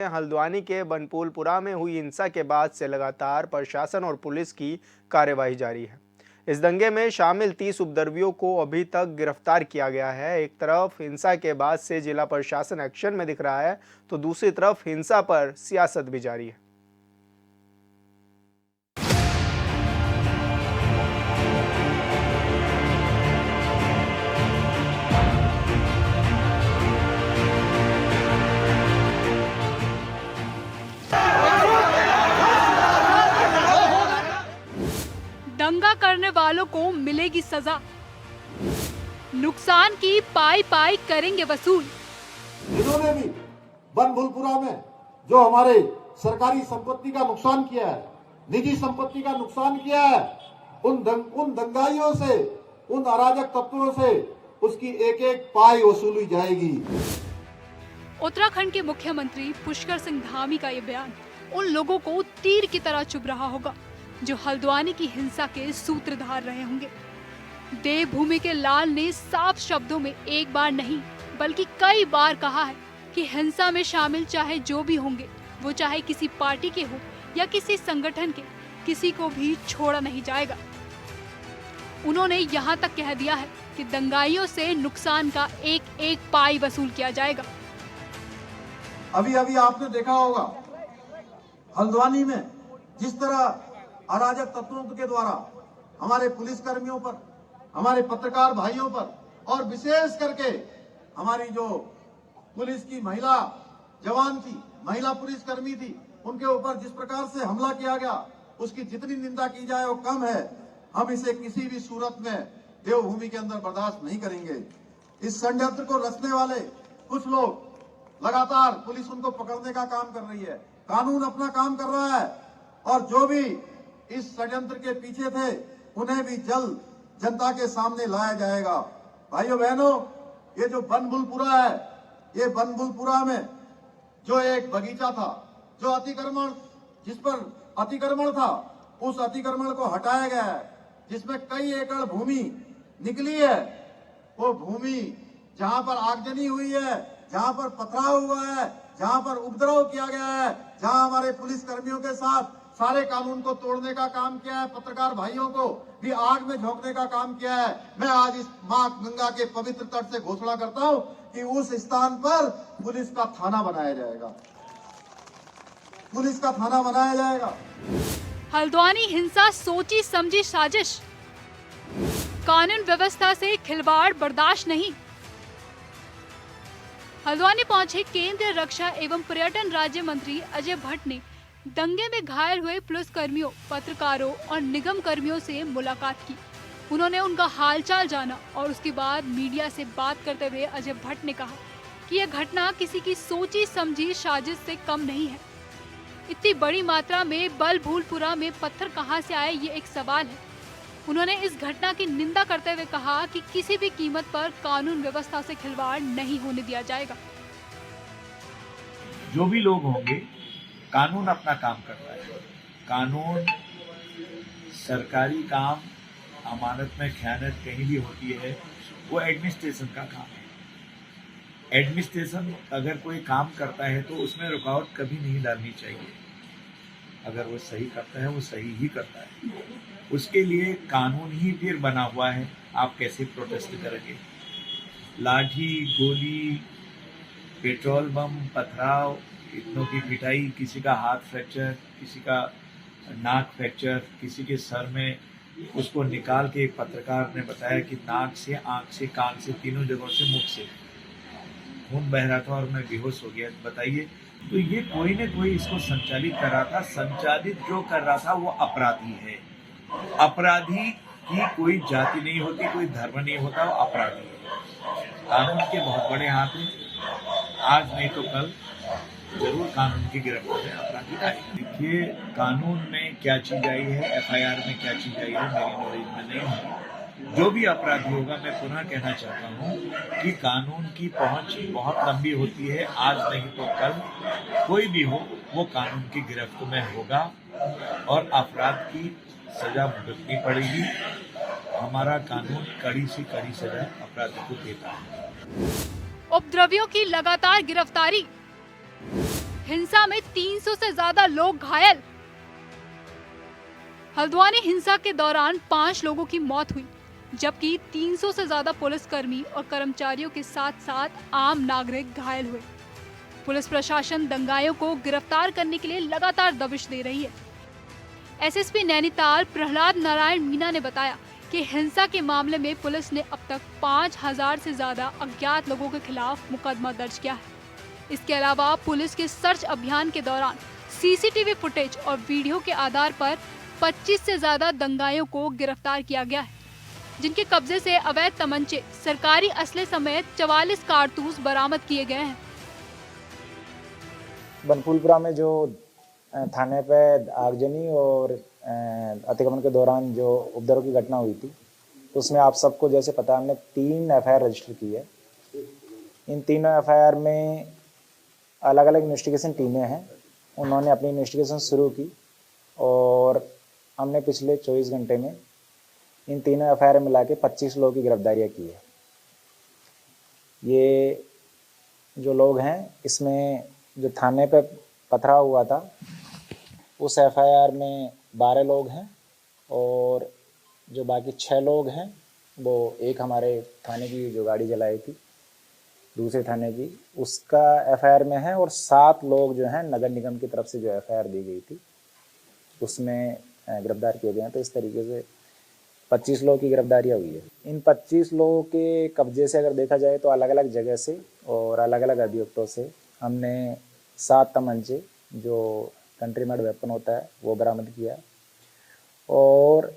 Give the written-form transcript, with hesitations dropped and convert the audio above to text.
हल्द्वानी के बनपुलपुरा में हुई हिंसा के बाद से लगातार प्रशासन और पुलिस की कार्यवाही जारी है। इस दंगे में शामिल 30 उपद्रवियों को अभी तक गिरफ्तार किया गया है। एक तरफ हिंसा के बाद से जिला प्रशासन एक्शन में दिख रहा है, तो दूसरी तरफ हिंसा पर सियासत भी जारी है। दंगा करने वालों को मिलेगी सजा, नुकसान की पाई पाई करेंगे वसूल। इन्होंने भी बनपुलपुरा में जो हमारे सरकारी संपत्ति का नुकसान किया है, निजी संपत्ति का नुकसान किया है, उन दंगाइयों से, उन अराजक तत्वों से उसकी एक एक पाई वसूली जाएगी। उत्तराखंड के मुख्यमंत्री पुष्कर सिंह धामी का ये बयान उन लोगों को तीर की तरह चुभ रहा होगा जो हल्द्वानी की हिंसा के सूत्रधार रहे होंगे। देवभूमि के लाल ने साफ शब्दों में एक बार नहीं बल्कि कई बार कहा है कि हिंसा में शामिल चाहे जो भी होंगे, वो चाहे किसी पार्टी के हो या किसी संगठन के, किसी को भी छोड़ा नहीं जाएगा। उन्होंने यहाँ तक कह दिया है कि दंगाइयों से नुकसान का एक एक पाई वसूल किया जाएगा। अभी अभी आपने देखा होगा हल्द्वानी में जिस तरह अराजक तत्वों के द्वारा हमारे पुलिस कर्मियों पर, हमारे पत्रकार भाइयों पर और विशेष करके हमारी जो पुलिस की महिला जवान थी, महिला पुलिस कर्मी थी, उनके ऊपर जिस प्रकार से हमला किया गया, उसकी जितनी निंदा की जाए वो कम है। हम इसे किसी भी सूरत में देवभूमि के अंदर बर्दाश्त नहीं करेंगे। इस षड्यंत्र को रचने वाले कुछ लोग लगातार पुलिस उनको पकड़ने का काम कर रही है, कानून अपना काम कर रहा है और जो भी इस षड्यंत्र के पीछे थे उन्हें भी जल्द जनता के सामने लाया जाएगा। भाइयों बहनों, ये जो बनपुलपुरा है, ये बनपुलपुरा में जो एक बगीचा था, जो अतिक्रमण, जिस पर अतिक्रमण था, उस अतिक्रमण को हटाया गया है, जिसमें कई एकड़ भूमि निकली है। वो भूमि जहां पर आगजनी हुई है, जहां पर पथराव हुआ है, जहां पर उपद्रव किया गया है, जहां हमारे पुलिस कर्मियों के साथ सारे कानून को तोड़ने का काम किया है, पत्रकार भाइयों को भी आग में झोंकने का काम किया है, मैं आज इस मां गंगा के पवित्र तट से घोषणा करता हूं कि उस स्थान पर पुलिस का थाना बनाया जाएगा, पुलिस का थाना बनाया जाएगा। हल्द्वानी हिंसा सोची समझी साजिश, कानून व्यवस्था से खिलवाड़ बर्दाश्त नहीं। हल्द्वानी पहुंचे केंद्रीय रक्षा एवं पर्यटन राज्य मंत्री अजय भट्ट ने दंगे में घायल हुए पुलिस कर्मियों, पत्रकारों और निगम कर्मियों से मुलाकात की। उन्होंने उनका हालचाल जाना और उसके बाद मीडिया से बात करते हुए अजय भट्ट ने कहा कि यह घटना किसी की सोची समझी साजिश से कम नहीं है। इतनी बड़ी मात्रा में बनपुलपुरा में पत्थर कहां से आए, ये एक सवाल है। उन्होंने इस घटना की निंदा करते हुए कहा कि किसी भी कीमत पर कानून व्यवस्था से खिलवाड़ नहीं होने दिया जाएगा। जो भी लोग होंगे, कानून अपना काम कर रहा है। कानून, सरकारी काम, अमानत में खयानत कहीं भी होती है, वो एडमिनिस्ट्रेशन का काम है। एडमिनिस्ट्रेशन अगर कोई काम करता है तो उसमें रुकावट कभी नहीं डालनी चाहिए। अगर वो सही करता है, वो सही ही करता है। उसके लिए कानून ही फिर बना हुआ है। आप कैसे प्रोटेस्ट करेंगे? लाठी, गोली, पेट्रोल बम, पथराव, इतनों की पिटाई, किसी का हाथ फ्रैक्चर, किसी का नाक फ्रैक्चर, किसी के सर में, उसको निकाल के एक पत्रकार ने बताया कि नाक से, आंख से, कान से, तीनों जगहों से, मुख से खून बह रहा था और मैं बेहोश हो गया। बताइए, तो ये कोई न कोई इसको संचालित कर रहा था। संचालित जो कर रहा था वो अपराधी है। अपराधी की कोई जाति नहीं होती, कोई धर्म नहीं होता, वो अपराधी है। कानून के बहुत बड़े हाथ हैं। आज नहीं तो कल जरूर कानून की गिरफ्त में अपराधी आएगी। देखिए, कानून में क्या चीज आई है, एफआईआर में क्या चीज आई है, मेरी नॉलेज में नहीं है। जो भी अपराधी होगा, मैं पुनः कहना चाहता हूँ कि कानून की पहुंच बहुत लंबी होती है। आज नहीं तो कल कोई भी हो, वो कानून की गिरफ्त में होगा और अपराध की सजा भुगतनी पड़ेगी। हमारा कानून कड़ी से कड़ी सजा अपराधी को देता है। उपद्रवियों की लगातार गिरफ्तारी, हिंसा में 300 से ज्यादा लोग घायल। हल्द्वानी हिंसा के दौरान 5 लोगों की मौत हुई, जबकि 300 से ज्यादा पुलिसकर्मी और कर्मचारियों के साथ साथ आम नागरिक घायल हुए। पुलिस प्रशासन दंगाइयों को गिरफ्तार करने के लिए लगातार दबिश दे रही है। एसएसपी नैनीताल प्रहलाद नारायण मीना ने बताया कि हिंसा के मामले में पुलिस ने अब तक 5000 से ज्यादा अज्ञात लोगों के खिलाफ मुकदमा दर्ज किया है। इसके अलावा पुलिस के सर्च अभियान के दौरान सीसीटीवी फुटेज और वीडियो के आधार पर 25 से ज्यादा दंगाइयों को गिरफ्तार किया गया है, जिनके कब्जे से अवैध तमंचे, सरकारी असले समेत 44 कारतूस बरामद किए गए हैं। बनफूलपुरा में जो थाने पे आगजनी और अतिक्रमण के दौरान जो उपद्रव की घटना हुई थी, उसमें आप सबको जैसे पता है हमने 3 एफआईआर रजिस्टर की है। इन तीनों एफआईआर में अलग अलग इन्वेस्टिगेशन टीमें हैं, उन्होंने अपनी इन्वेस्टिगेशन शुरू की और हमने पिछले 24 घंटे में इन तीनों एफआईआर मिला के 25 लोगों की गिरफ्तारियाँ की है। ये जो लोग हैं, इसमें जो थाने पे पथराव हुआ था उस एफआईआर में 12 लोग हैं और जो बाकी 6 लोग हैं वो एक हमारे थाने की जो गाड़ी जलाई थी दूसरे थाने की, उसका एफआईआर में है, और 7 लोग जो हैं नगर निगम की तरफ से जो एफआईआर दी गई थी उसमें गिरफ्तार किए गए हैं। तो इस तरीके से 25 लोगों की गिरफ्तारियाँ हुई है। इन 25 लोगों के कब्जे से अगर देखा जाए तो अलग अलग जगह से और अलग अलग अभियुक्तों से हमने 7 तमंचे जो कंट्री मेड वेपन होता है वो बरामद किया और